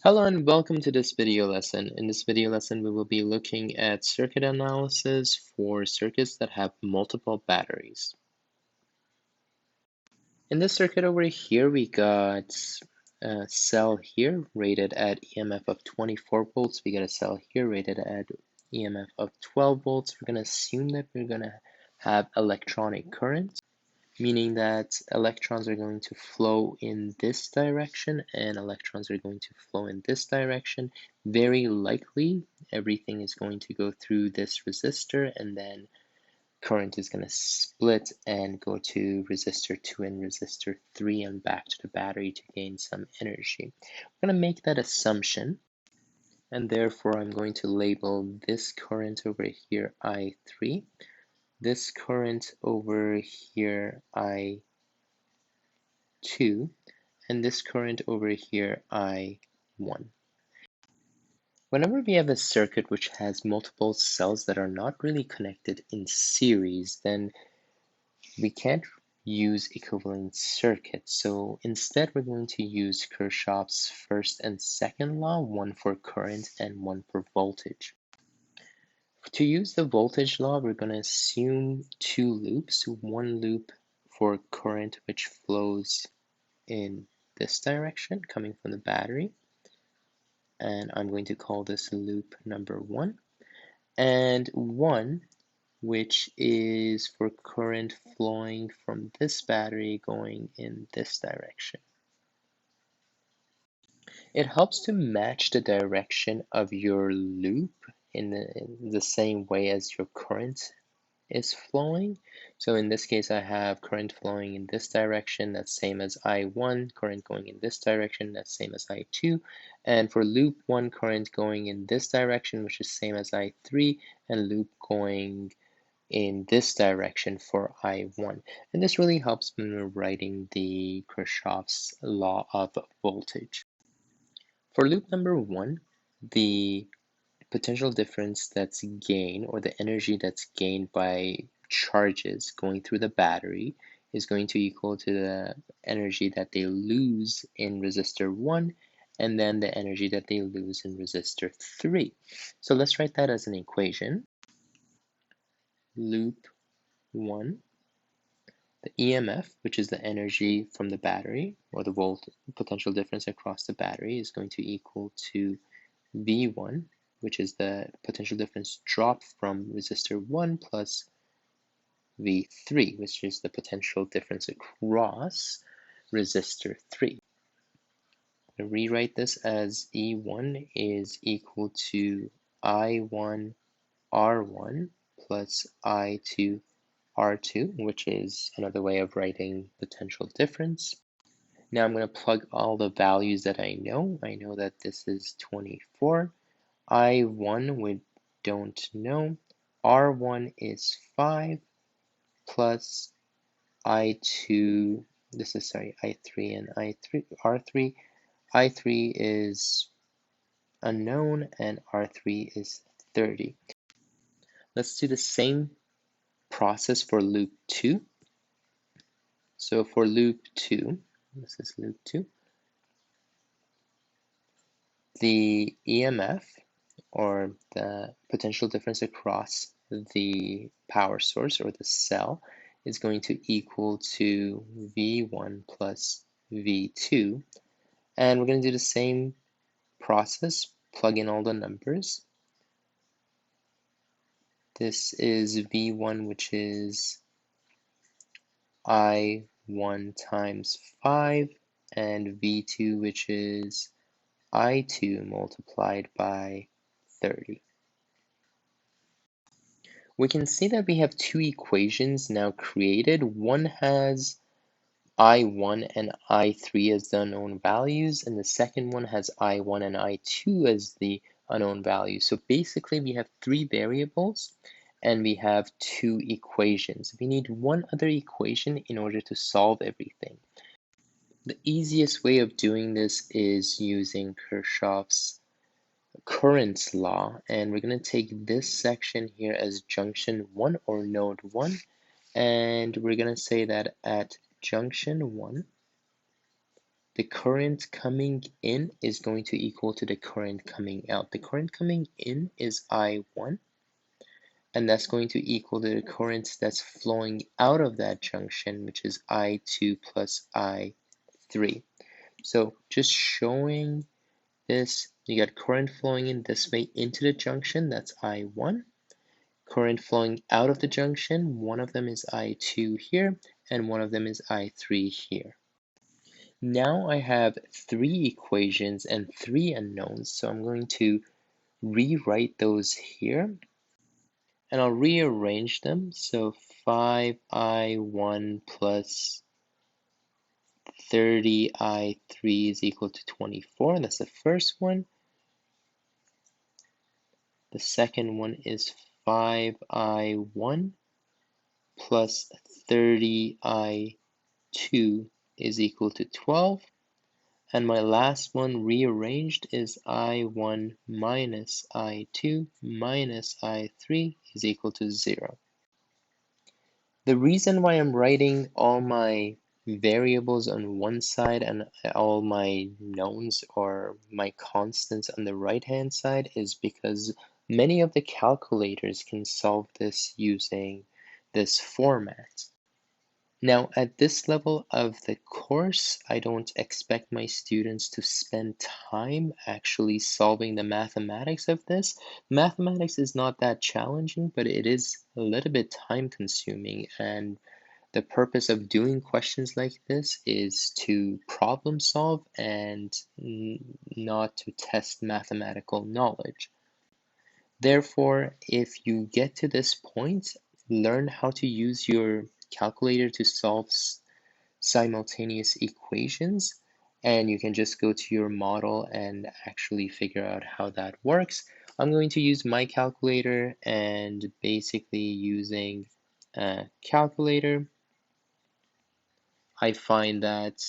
Hello and welcome to this video lesson. In this video lesson, we will be looking at circuit analysis for circuits that have multiple batteries. In this circuit over here, we got a cell here rated at EMF of 24 volts. We got a cell here rated at EMF of 12 volts. We're going to assume that we're going to have electronic current, meaning that electrons are going to flow in this direction and electrons are going to flow in this direction. Very likely, everything is going to go through this resistor, and then current is going to split and go to resistor 2 and resistor 3 and back to the battery to gain some energy. We're going to make that assumption, and therefore I'm going to label this current over here I3, this current over here I2, and this current over here I1. Whenever we have a circuit which has multiple cells that are not really connected in series, then we can't use equivalent circuits. So instead, we're going to use Kirchhoff's first and second law, one for current and one for voltage. To use the voltage law, we're going to assume two loops, one loop for current which flows in this direction coming from the battery, and I'm going to call this loop number 1, and one which is for current flowing from this battery going in this direction. It helps to match the direction of your loop in the same way as your current is flowing. So in this case, I have current flowing in this direction, that's same as I1, current going in this direction, that's same as I2, and for loop 1, current going in this direction, which is same as I3, and loop going in this direction for I1. And this really helps when we're writing the Kirchhoff's law of voltage. For loop number 1, the potential difference that's gained, or the energy that's gained by charges going through the battery, is going to equal to the energy that they lose in resistor 1 and then the energy that they lose in resistor 3. So let's write that as an equation. Loop 1, the EMF, which is the energy from the battery, or the potential difference across the battery, is going to equal to V1, which is the potential difference dropped from resistor 1 plus V3, which is the potential difference across resistor 3. I'm going to rewrite this as E1 is equal to I1 R1 plus I2 R2, which is another way of writing potential difference. Now I'm going to plug all the values that I know. I know that this is 24. I1 we don't know. R1 is 5 plus I2, I3 and R3. I3 is unknown and R3 is 30. Let's do the same process for loop 2. So for loop 2, this is loop 2, the EMF, or the potential difference across the power source or the cell, is going to equal to V1 plus V2. And we're going to do the same process, plug in all the numbers. This is V1, which is I1 times 5, and V2, which is I2 multiplied by 30. We can see that we have two equations now created. One has I1 and I3 as the unknown values, and the second one has I1 and I2 as the unknown values. So basically we have three variables and we have two equations. We need one other equation in order to solve everything. The easiest way of doing this is using Kirchhoff's current law, and we're going to take this section here as junction 1 or node 1, and we're going to say that at junction 1, the current coming in is going to equal to the current coming out. The current coming in is I1, and that's going to equal to the current that's flowing out of that junction, which is I2 plus I3. So just showing this, you got current flowing in this way into the junction, that's I1. Current flowing out of the junction, one of them is I2 here, and one of them is I3 here. Now I have three equations and three unknowns, so I'm going to rewrite those here, and I'll rearrange them. So 5i1 plus 30i3 is equal to 24, and that's the first one. The second one is 5i1 plus 30i2 is equal to 12. And my last one rearranged is I1 minus I2 minus I3 is equal to 0. The reason why I'm writing all my variables on one side and all my knowns or my constants on the right-hand side is because many of the calculators can solve this using this format. Now, at this level of the course, I don't expect my students to spend time actually solving the mathematics of this. Mathematics is not that challenging, but it is a little bit time consuming, and the purpose of doing questions like this is to problem solve and not to test mathematical knowledge. Therefore, if you get to this point, learn how to use your calculator to solve simultaneous equations, and you can just go to your model and actually figure out how that works. I'm going to use my calculator, and basically using a calculator, I find that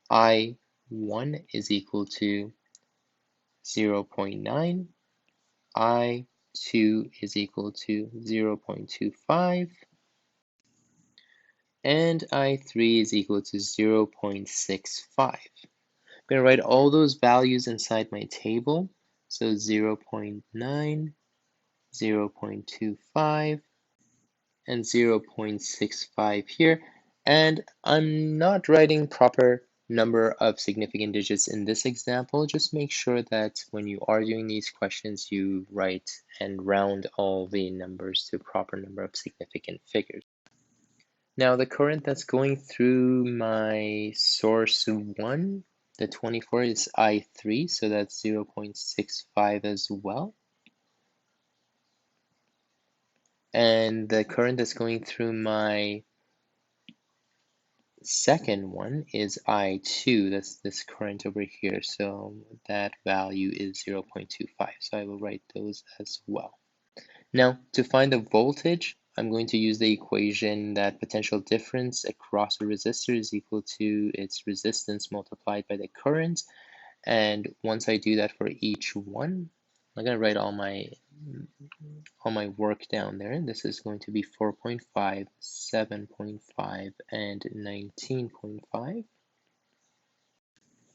I1 is equal to 0.9, I2 is equal to 0.25, and I3 is equal to 0.65. I'm going to write all those values inside my table. So 0.9, 0.25, and 0.65 here. And I'm not writing proper number of significant digits in this example. Just make sure that when you are doing these questions, you write and round all the numbers to a proper number of significant figures. Now the current that's going through my source 1, the 24 is I3, so that's 0.65 as well. And the current that's going through my second one is I2, that's this current over here, so that value is 0.25, so I will write those as well. Now, to find the voltage, I'm going to use the equation that potential difference across a resistor is equal to its resistance multiplied by the current. And once I do that for each one, I'm going to write all my work down there. This is going to be 4.5, 7.5, and 19.5.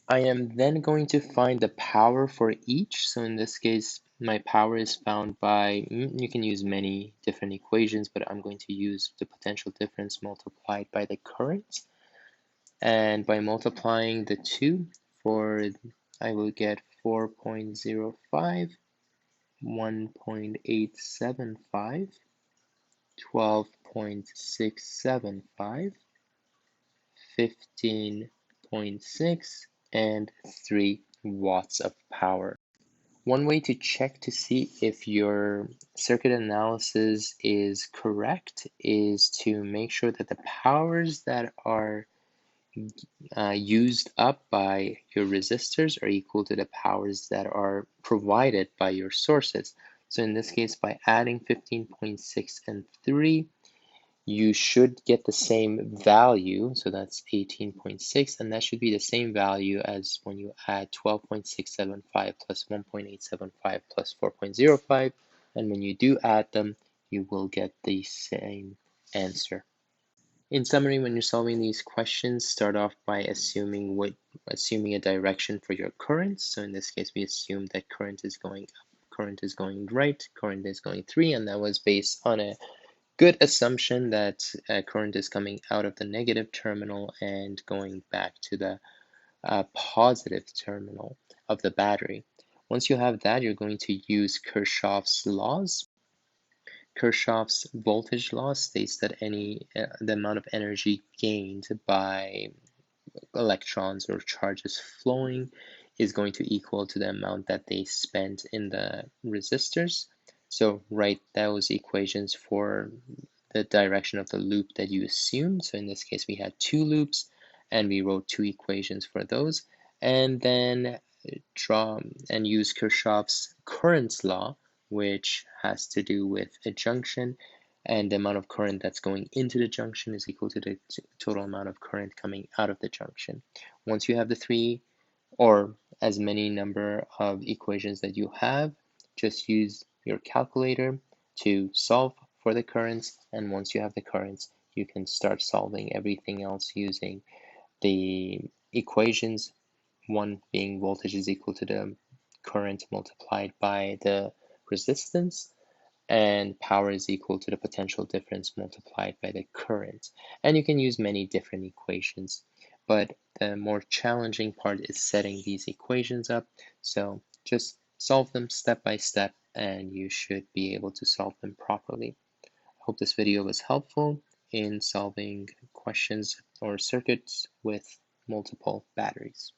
I am then going to find the power for each. So in this case, my power is found by, you can use many different equations, but I'm going to use the potential difference multiplied by the current. And by multiplying the two, I will get 4.05, 1.875, 12.675, 15.6, and 3 watts of power. One way to check to see if your circuit analysis is correct is to make sure that the powers that are used up by your resistors are equal to the powers that are provided by your sources. So in this case, by adding 15.6 and 3, you should get the same value, so that's 18.6, and that should be the same value as when you add 12.675 plus 1.875 plus 4.05, and when you do add them, you will get the same answer. In summary, when you're solving these questions, start off by assuming a direction for your current. So in this case, we assume that current is going up, current is going right, current is going 3, and that was based on a good assumption that current is coming out of the negative terminal and going back to the positive terminal of the battery. Once you have that, you're going to use Kirchhoff's laws. Kirchhoff's voltage law states that the amount of energy gained by electrons or charges flowing is going to equal to the amount that they spent in the resistors. So write those equations for the direction of the loop that you assumed. So in this case, we had 2 loops, and we wrote 2 equations for those. And then draw and use Kirchhoff's current law, which has to do with a junction, and the amount of current that's going into the junction is equal to the total amount of current coming out of the junction. Once you have the 3 or as many number of equations that you have, just use your calculator to solve for the currents, and once you have the currents, you can start solving everything else using the equations, one being voltage is equal to the current multiplied by the resistance, and power is equal to the potential difference multiplied by the current. And you can use many different equations, but the more challenging part is setting these equations up. So just solve them step by step, and you should be able to solve them properly. I hope this video was helpful in solving questions or circuits with multiple batteries.